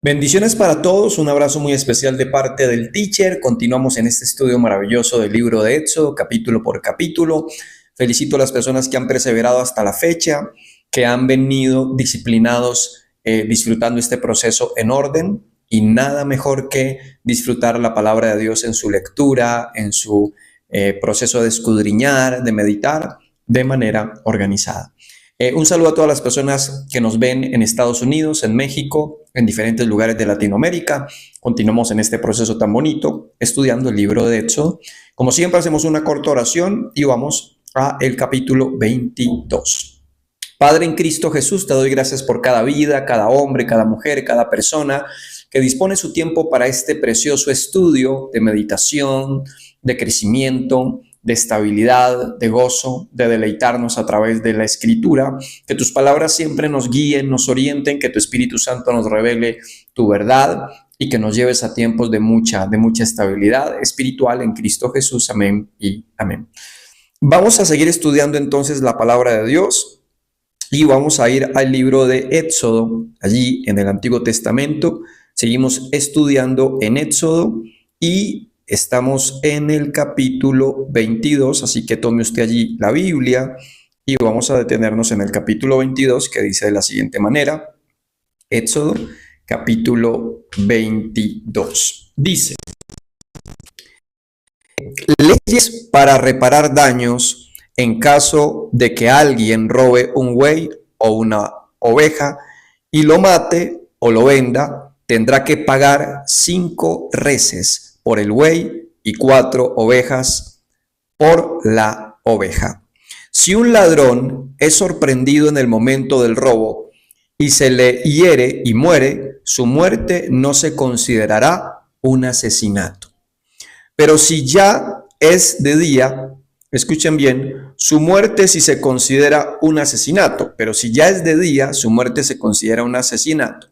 Bendiciones para todos, un abrazo muy especial de parte del teacher. Continuamos en este estudio maravilloso del libro de Éxodo, capítulo por capítulo. Felicito a las personas que han perseverado hasta la fecha, que han venido disciplinados, disfrutando este proceso en orden, y nada mejor que disfrutar la palabra de Dios en su lectura, en su proceso de escudriñar, de meditar de manera organizada. Un saludo a todas las personas que nos ven en Estados Unidos, en México, en diferentes lugares de Latinoamérica. Continuamos en este proceso tan bonito, estudiando el libro de Éxodo. Como siempre, hacemos una corta oración y vamos a el capítulo 22. Padre en Cristo Jesús, te doy gracias por cada vida, cada hombre, cada mujer, cada persona que dispone su tiempo para este precioso estudio de meditación, de crecimiento, de estabilidad, de gozo, de deleitarnos a través de la Escritura. Que tus palabras siempre nos guíen, nos orienten, que tu Espíritu Santo nos revele tu verdad y que nos lleves a tiempos de mucha estabilidad espiritual en Cristo Jesús. Amén y amén. Vamos a seguir estudiando entonces la palabra de Dios y vamos a ir al libro de Éxodo, allí en el Antiguo Testamento. Seguimos estudiando en Éxodo y estamos en el capítulo 22, así que tome usted allí la Biblia y vamos a detenernos en el capítulo 22, que dice de la siguiente manera. Éxodo, capítulo 22. Dice: leyes para reparar daños en caso de que alguien robe un buey o una oveja y lo mate o lo venda, tendrá que pagar 5 reses por el buey y 4 ovejas por la oveja. Si un ladrón es sorprendido en el momento del robo y se le hiere y muere, su muerte no se considerará un asesinato. Pero si ya es de día, escuchen bien, su muerte sí se considera un asesinato, pero si ya es de día, su muerte se considera un asesinato.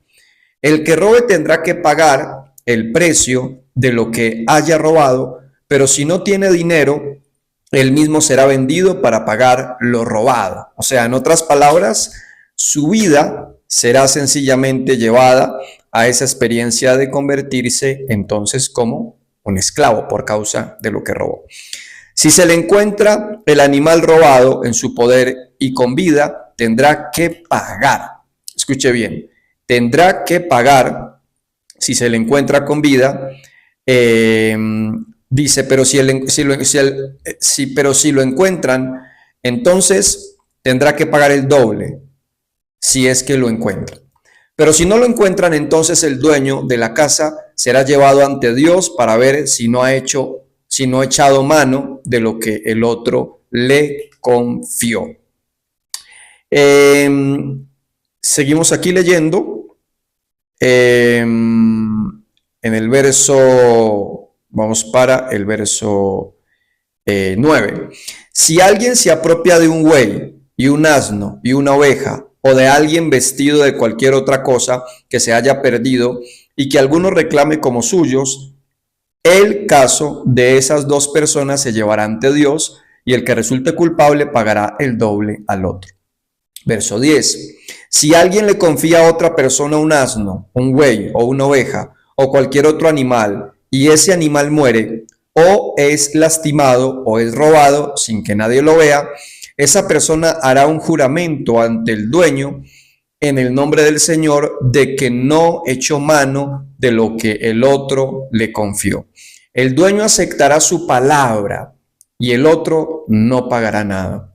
El que robe tendrá que pagar el precio de lo que haya robado, pero si no tiene dinero, él mismo será vendido para pagar lo robado. O sea, en otras palabras, su vida será sencillamente llevada a esa experiencia de convertirse entonces como un esclavo por causa de lo que robó. Si se le encuentra el animal robado en su poder y con vida, tendrá que pagar. Escuche bien, tendrá que pagar si se le encuentra con vida. Dice, pero si lo encuentran, entonces tendrá que pagar el doble, si es que lo encuentran. Pero si no lo encuentran, entonces el dueño de la casa será llevado ante Dios para ver si no ha echado mano de lo que el otro le confió. Seguimos aquí leyendo. En el verso, vamos para el verso 9. Si alguien se apropia de un buey y un asno y una oveja, o de alguien vestido de cualquier otra cosa que se haya perdido y que alguno reclame como suyos, el caso de esas dos personas se llevará ante Dios y el que resulte culpable pagará el doble al otro. Verso 10. Si alguien le confía a otra persona un asno, un buey o una oveja o cualquier otro animal y ese animal muere o es lastimado o es robado sin que nadie lo vea, esa persona hará un juramento ante el dueño en el nombre del Señor de que no echó mano de lo que el otro le confió. El dueño aceptará su palabra y el otro no pagará nada.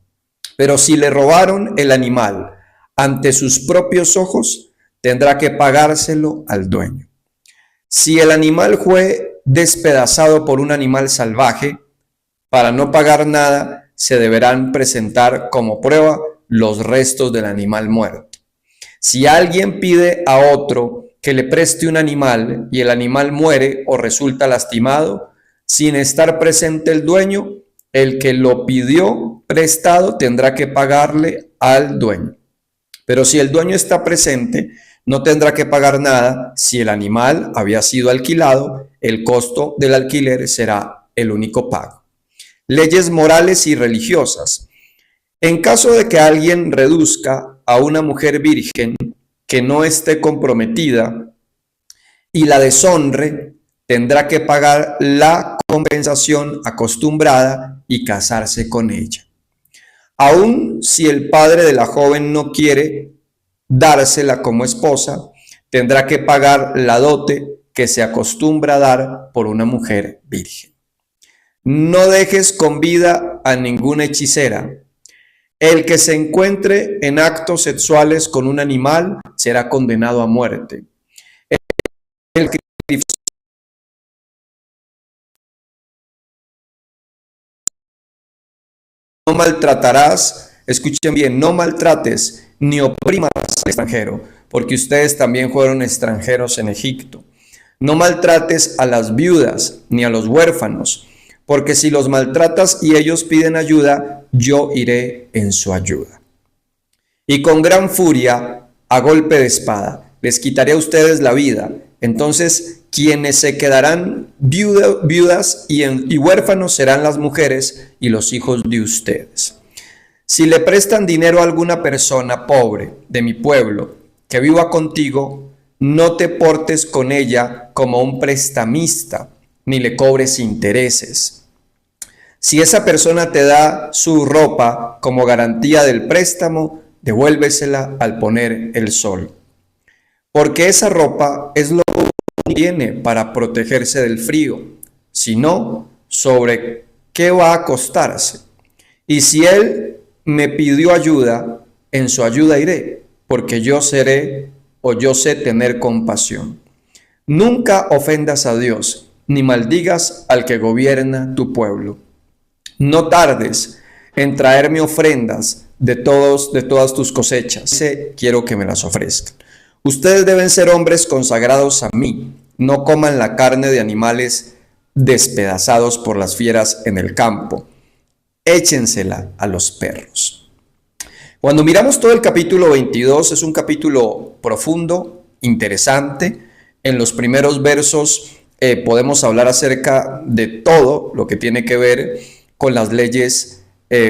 Pero si le robaron el animal ante sus propios ojos, tendrá que pagárselo al dueño. Si el animal fue despedazado por un animal salvaje, para no pagar nada, se deberán presentar como prueba los restos del animal muerto. Si alguien pide a otro que le preste un animal y el animal muere o resulta lastimado, sin estar presente el dueño, el que lo pidió prestado tendrá que pagarle al dueño. Pero si el dueño está presente, no tendrá que pagar nada. Si el animal había sido alquilado, el costo del alquiler será el único pago. Leyes morales y religiosas. En caso de que alguien reduzca a una mujer virgen que no esté comprometida y la deshonre, tendrá que pagar la compensación acostumbrada y casarse con ella. Aun si el padre de la joven no quiere dársela como esposa, tendrá que pagar la dote que se acostumbra a dar por una mujer virgen. No dejes con vida a ninguna hechicera. El que se encuentre en actos sexuales con un animal será condenado a muerte. El que no maltratarás, escuchen bien, no maltrates ni oprimas al extranjero, porque ustedes también fueron extranjeros en Egipto. No maltrates a las viudas ni a los huérfanos, porque si los maltratas y ellos piden ayuda, yo iré en su ayuda. Y con gran furia, a golpe de espada, les quitaré a ustedes la vida. Entonces, quienes se quedarán viudas y huérfanos serán las mujeres y los hijos de ustedes. Si le prestan dinero a alguna persona pobre de mi pueblo que viva contigo, no te portes con ella como un prestamista, ni le cobres intereses. Si esa persona te da su ropa como garantía del préstamo, devuélvesela al poner el sol. Porque esa ropa es lo que tiene para protegerse del frío, si no, ¿sobre qué va a acostarse? Y si él me pidió ayuda, en su ayuda iré, porque yo sé tener compasión. Nunca ofendas a Dios, ni maldigas al que gobierna tu pueblo. No tardes en traerme ofrendas de todas tus cosechas. Quiero que me las ofrezcan. Ustedes deben ser hombres consagrados a mí. No coman la carne de animales despedazados por las fieras en el campo. Échensela a los perros. Cuando miramos todo el capítulo 22, es un capítulo profundo, interesante. En los primeros versos podemos hablar acerca de todo lo que tiene que ver con las leyes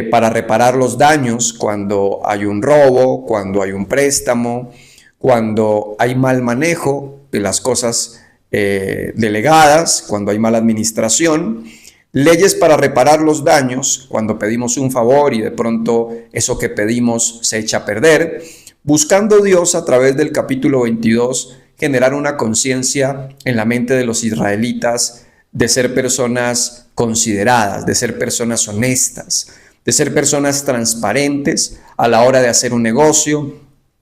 para reparar los daños cuando hay un robo, cuando hay un préstamo, cuando hay mal manejo de las cosas delegadas, cuando hay mala administración, leyes para reparar los daños cuando pedimos un favor y de pronto eso que pedimos se echa a perder, buscando Dios a través del capítulo 22 generar una conciencia en la mente de los israelitas de ser personas consideradas, de ser personas honestas, de ser personas transparentes a la hora de hacer un negocio,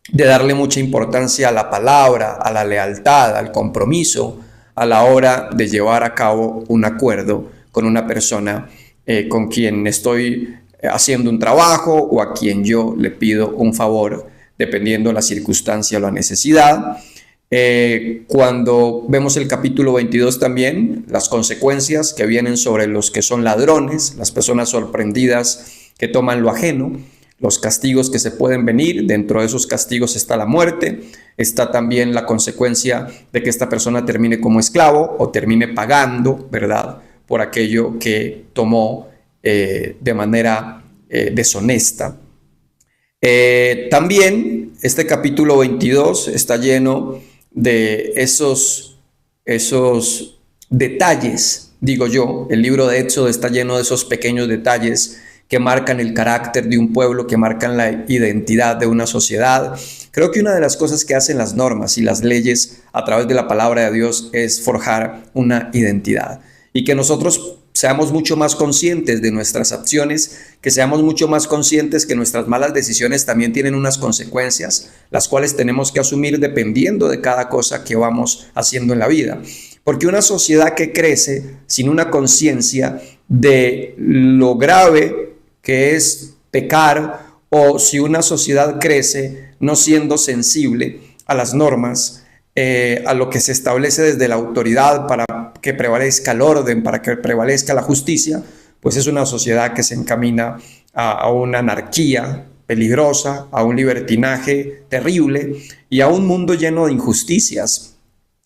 de darle mucha importancia a la palabra, a la lealtad, al compromiso, a la hora de llevar a cabo un acuerdo con una persona con quien estoy haciendo un trabajo o a quien yo le pido un favor, dependiendo la circunstancia o la necesidad. Cuando vemos el capítulo 22 también, las consecuencias que vienen sobre los que son ladrones, las personas sorprendidas que toman lo ajeno, los castigos que se pueden venir. Dentro de esos castigos está la muerte, está también la consecuencia de que esta persona termine como esclavo o termine pagando, ¿verdad?, por aquello que tomó de manera deshonesta. También este capítulo 22 está lleno de esos detalles, digo yo. El libro de Éxodo está lleno de esos pequeños detalles que marcan el carácter de un pueblo, que marcan la identidad de una sociedad. Creo que una de las cosas que hacen las normas y las leyes a través de la palabra de Dios es forjar una identidad, y que nosotros seamos mucho más conscientes de nuestras acciones, que seamos mucho más conscientes que nuestras malas decisiones también tienen unas consecuencias, las cuales tenemos que asumir dependiendo de cada cosa que vamos haciendo en la vida. Porque una sociedad que crece sin una conciencia de lo grave que es pecar, o si una sociedad crece no siendo sensible a las normas, a lo que se establece desde la autoridad para que prevalezca el orden, para que prevalezca la justicia, pues es una sociedad que se encamina a una anarquía peligrosa, a un libertinaje terrible y a un mundo lleno de injusticias,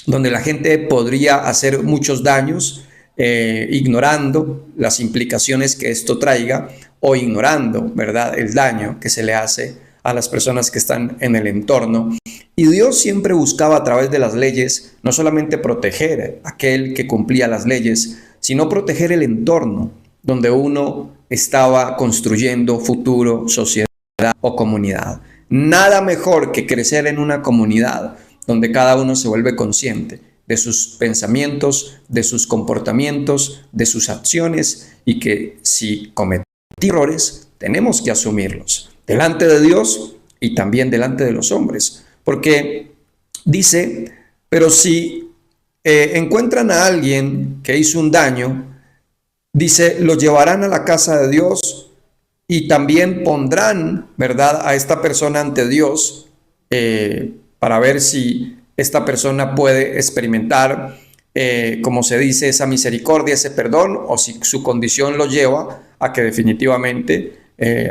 donde la gente podría hacer muchos daños ignorando las implicaciones que esto traiga, o ignorando, ¿verdad?, el daño que se le hace a las personas que están en el entorno. Y Dios siempre buscaba a través de las leyes no solamente proteger a aquel que cumplía las leyes, sino proteger el entorno donde uno estaba construyendo futuro, sociedad o comunidad. Nada mejor que crecer en una comunidad donde cada uno se vuelve consciente de sus pensamientos, de sus comportamientos, de sus acciones, y que si cometemos errores, tenemos que asumirlos delante de Dios y también delante de los hombres. Porque dice, pero si encuentran a alguien que hizo un daño, dice, lo llevarán a la casa de Dios y también pondrán, ¿verdad?, a esta persona ante Dios para ver si esta persona puede experimentar, como se dice, esa misericordia, ese perdón, o si su condición lo lleva a que definitivamente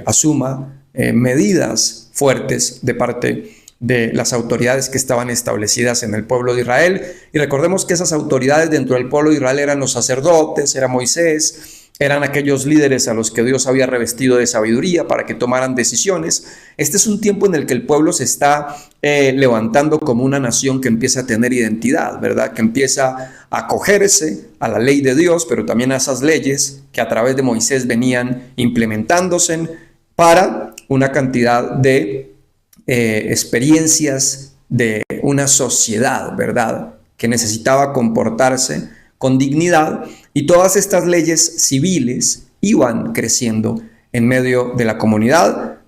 asuma medidas fuertes de parte de las autoridades que estaban establecidas en el pueblo de Israel. Y recordemos que esas autoridades dentro del pueblo de Israel eran los sacerdotes, era Moisés, eran aquellos líderes a los que Dios había revestido de sabiduría para que tomaran decisiones. Este es un tiempo en el que el pueblo se está levantando como una nación que empieza a tener identidad, ¿verdad? Que empieza a acogerse a la ley de Dios, pero también a esas leyes que a través de Moisés venían implementándose para una cantidad de experiencias de una sociedad, ¿verdad?, que necesitaba comportarse con dignidad, y todas estas leyes civiles iban creciendo en medio de la comunidad,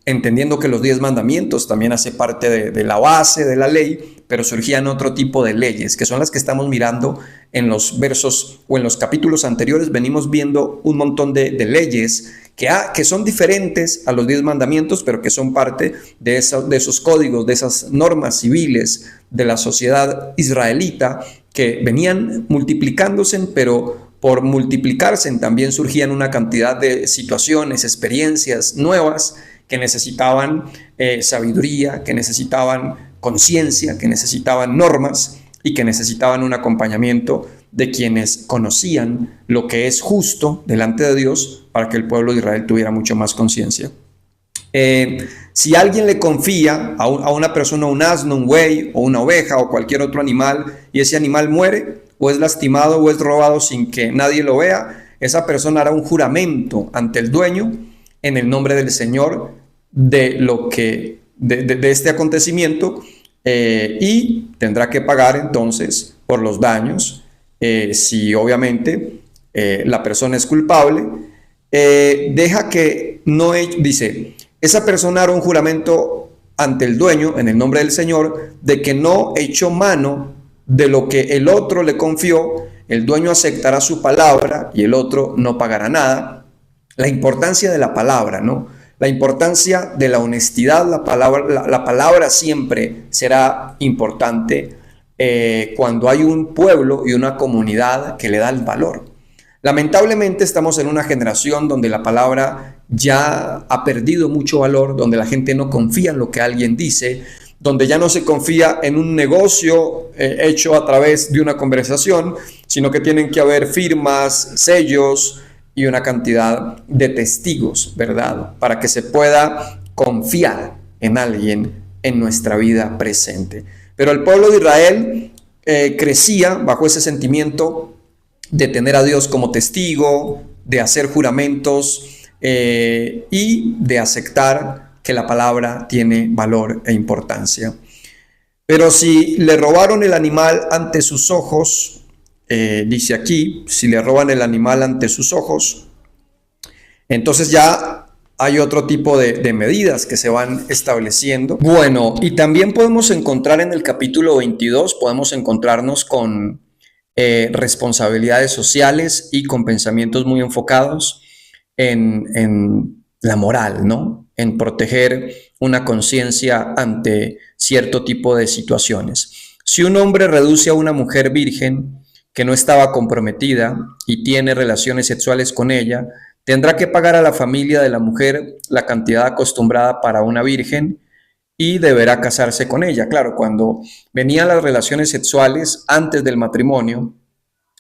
entendiendo que los 10 mandamientos también hace parte de la base de la ley, pero surgían otro tipo de leyes, que son las que estamos mirando en los versos o en los capítulos anteriores. Venimos viendo un montón de leyes que son diferentes a los 10 mandamientos, pero que son parte de esos códigos, de esas normas civiles de la sociedad israelita, que venían multiplicándose, pero por multiplicarse también surgían una cantidad de situaciones, experiencias nuevas que necesitaban sabiduría, que necesitaban conciencia, que necesitaban normas y que necesitaban un acompañamiento de quienes conocían lo que es justo delante de Dios, para que el pueblo de Israel tuviera mucho más conciencia. Si alguien le confía a una persona un asno, un buey o una oveja o cualquier otro animal, y ese animal muere o es lastimado o es robado sin que nadie lo vea, esa persona hará un juramento ante el dueño en el nombre del Señor de este acontecimiento, y tendrá que pagar entonces por los daños. Si obviamente la persona es culpable, deja que no dice, esa persona hará un juramento ante el dueño en el nombre del Señor de que no echó mano de lo que el otro le confió. El dueño aceptará su palabra y el otro no pagará nada. La importancia de la palabra, ¿no? La importancia de la honestidad. La palabra siempre será importante cuando hay un pueblo y una comunidad que le da el valor. Lamentablemente estamos en una generación donde la palabra ya ha perdido mucho valor, donde la gente no confía en lo que alguien dice, donde ya no se confía en un negocio hecho a través de una conversación, sino que tienen que haber firmas, sellos y una cantidad de testigos, ¿verdad?, para que se pueda confiar en alguien en nuestra vida presente. Pero el pueblo de Israel crecía bajo ese sentimiento de tener a Dios como testigo, de hacer juramentos y de aceptar que la palabra tiene valor e importancia. Pero si le robaron el animal ante sus ojos, dice aquí, si le roban el animal ante sus ojos, entonces ya hay otro tipo de medidas que se van estableciendo. Bueno, y también podemos encontrar en el capítulo 22, podemos encontrarnos con responsabilidades sociales y con pensamientos muy enfocados en la moral, ¿no?, en proteger una conciencia ante cierto tipo de situaciones. Si un hombre reduce a una mujer virgen que no estaba comprometida y tiene relaciones sexuales con ella, tendrá que pagar a la familia de la mujer la cantidad acostumbrada para una virgen y deberá casarse con ella. Claro, cuando venían las relaciones sexuales antes del matrimonio,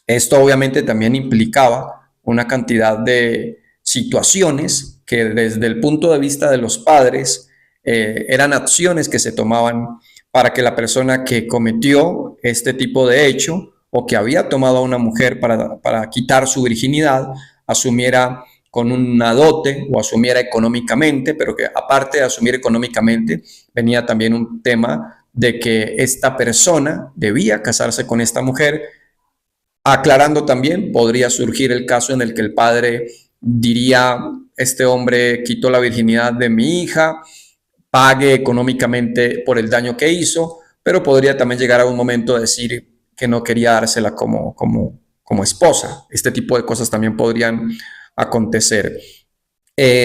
esto obviamente también implicaba una cantidad de situaciones que desde el punto de vista de los padres eran acciones que se tomaban para que la persona que cometió este tipo de hecho o que había tomado a una mujer para quitar su virginidad, asumiera con una dote o asumiera económicamente, pero que aparte de asumir económicamente, venía también un tema de que esta persona debía casarse con esta mujer, aclarando también, podría surgir el caso en el que el padre diría, este hombre quitó la virginidad de mi hija, pague económicamente por el daño que hizo, pero podría también llegar a un momento de decir que no quería dársela como esposa. Este tipo de cosas también podrían acontecer.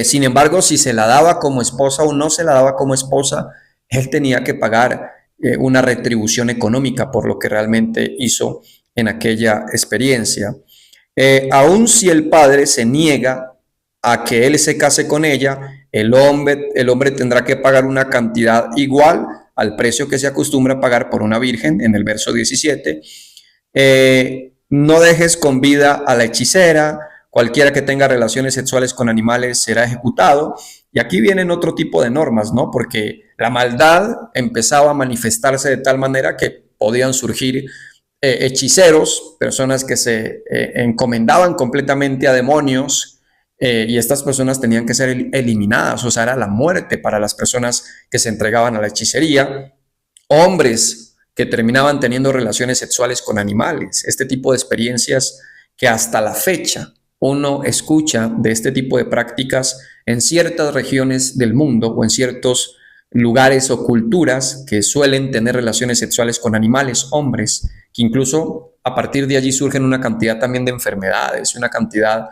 Sin embargo, si se la daba como esposa o no se la daba como esposa, él tenía que pagar una retribución económica por lo que realmente hizo en aquella experiencia. Aun si el padre se niega a que él se case con ella, el hombre tendrá que pagar una cantidad igual al precio que se acostumbra a pagar por una virgen en el verso 17. No dejes con vida a la hechicera, cualquiera que tenga relaciones sexuales con animales será ejecutado. Y aquí vienen otro tipo de normas, ¿no? Porque la maldad empezaba a manifestarse de tal manera que podían surgir hechiceros, personas que se encomendaban completamente a demonios, y estas personas tenían que ser eliminadas, o sea, era la muerte para las personas que se entregaban a la hechicería. Hombres que terminaban teniendo relaciones sexuales con animales, este tipo de experiencias que hasta la fecha uno escucha de este tipo de prácticas en ciertas regiones del mundo o en ciertos lugares o culturas que suelen tener relaciones sexuales con animales, hombres, que incluso a partir de allí surgen una cantidad también de enfermedades, una cantidad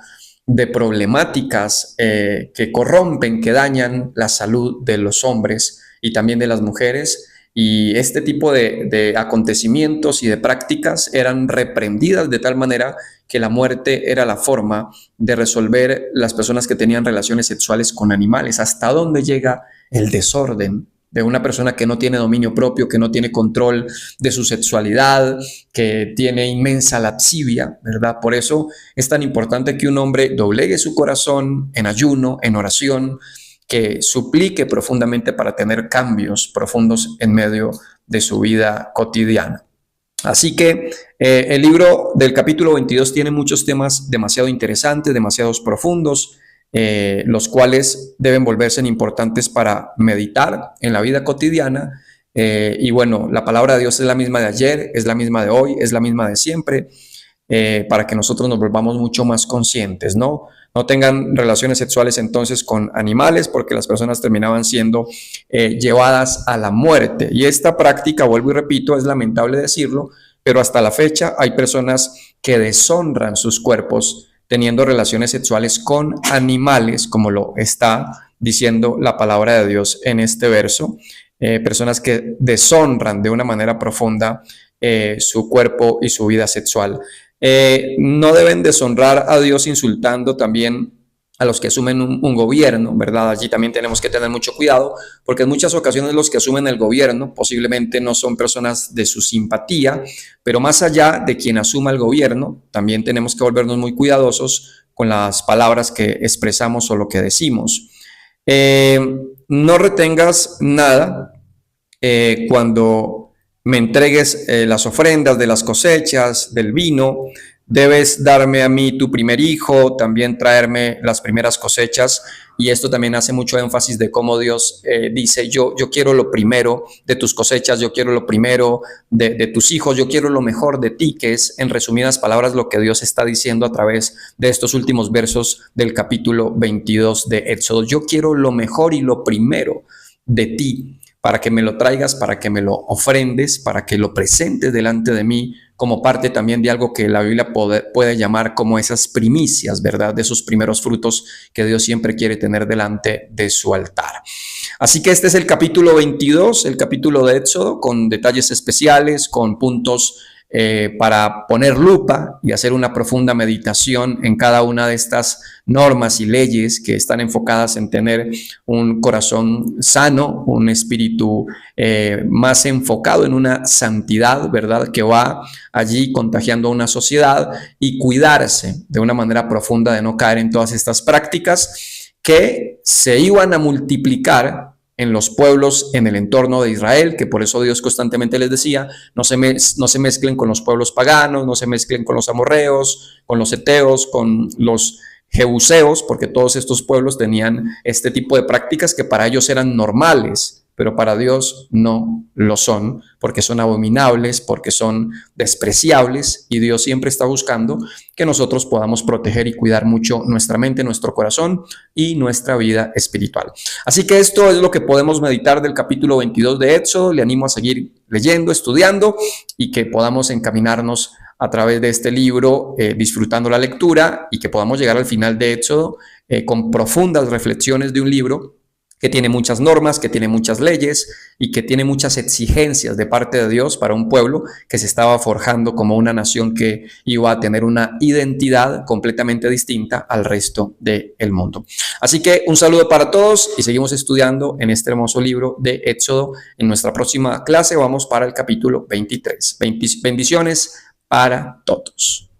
de problemáticas que corrompen, que dañan la salud de los hombres y también de las mujeres. Y este tipo de acontecimientos y de prácticas eran reprendidas de tal manera que la muerte era la forma de resolver las personas que tenían relaciones sexuales con animales. ¿Hasta dónde llega el desorden de una persona que no tiene dominio propio, que no tiene control de su sexualidad, que tiene inmensa lascivia, ¿verdad? Por eso es tan importante que un hombre doblegue su corazón en ayuno, en oración, que suplique profundamente para tener cambios profundos en medio de su vida cotidiana. Así que el libro del capítulo 22 tiene muchos temas demasiado interesantes, demasiados profundos, los cuales deben volverse importantes para meditar en la vida cotidiana. Y bueno, la palabra de Dios es la misma de ayer, es la misma de hoy, es la misma de siempre, para que nosotros nos volvamos mucho más conscientes, ¿no? No tengan relaciones sexuales entonces con animales, porque las personas terminaban siendo llevadas a la muerte. Y esta práctica, vuelvo y repito, es lamentable decirlo, pero hasta la fecha hay personas que deshonran sus cuerpos teniendo relaciones sexuales con animales, como lo está diciendo la palabra de Dios en este verso. Personas que deshonran de una manera profunda su cuerpo y su vida sexual. No deben deshonrar a Dios insultando también a los que asumen un gobierno, ¿verdad? Allí también tenemos que tener mucho cuidado, porque en muchas ocasiones los que asumen el gobierno posiblemente no son personas de su simpatía, pero más allá de quien asuma el gobierno, también tenemos que volvernos muy cuidadosos con las palabras que expresamos o lo que decimos. No retengas nada cuando me entregues las ofrendas de las cosechas, del vino. Debes darme a mí tu primer hijo, también traerme las primeras cosechas. Y esto también hace mucho énfasis de cómo Dios dice, yo quiero lo primero de tus cosechas, yo quiero lo primero de tus hijos, yo quiero lo mejor de ti, que es en resumidas palabras lo que Dios está diciendo a través de estos últimos versos del capítulo 22 de Éxodo. Yo quiero lo mejor y lo primero de ti, para que me lo traigas, para que me lo ofrendes, para que lo presentes delante de mí como parte también de algo que la Biblia puede llamar como esas primicias, ¿verdad? De esos primeros frutos que Dios siempre quiere tener delante de su altar. Así que este es el capítulo 22, el capítulo de Éxodo, con detalles especiales, con puntos para poner lupa y hacer una profunda meditación en cada una de estas normas y leyes que están enfocadas en tener un corazón sano, un espíritu más enfocado en una santidad, ¿verdad? Que va allí contagiando a una sociedad, y cuidarse de una manera profunda de no caer en todas estas prácticas que se iban a multiplicar en los pueblos en el entorno de Israel, que por eso Dios constantemente les decía, no se mezclen con los pueblos paganos, no se mezclen con los amorreos, con los heteos, con los jebuseos, porque todos estos pueblos tenían este tipo de prácticas que para ellos eran normales, pero para Dios no lo son, porque son abominables, porque son despreciables, y Dios siempre está buscando que nosotros podamos proteger y cuidar mucho nuestra mente, nuestro corazón y nuestra vida espiritual. Así que esto es lo que podemos meditar del capítulo 22 de Éxodo. Le animo a seguir leyendo, estudiando, y que podamos encaminarnos a través de este libro, disfrutando la lectura, y que podamos llegar al final de Éxodo con profundas reflexiones de un libro que tiene muchas normas, que tiene muchas leyes y que tiene muchas exigencias de parte de Dios para un pueblo que se estaba forjando como una nación que iba a tener una identidad completamente distinta al resto del mundo. Así que un saludo para todos y seguimos estudiando en este hermoso libro de Éxodo. En nuestra próxima clase vamos para el capítulo 23. Bendiciones para todos.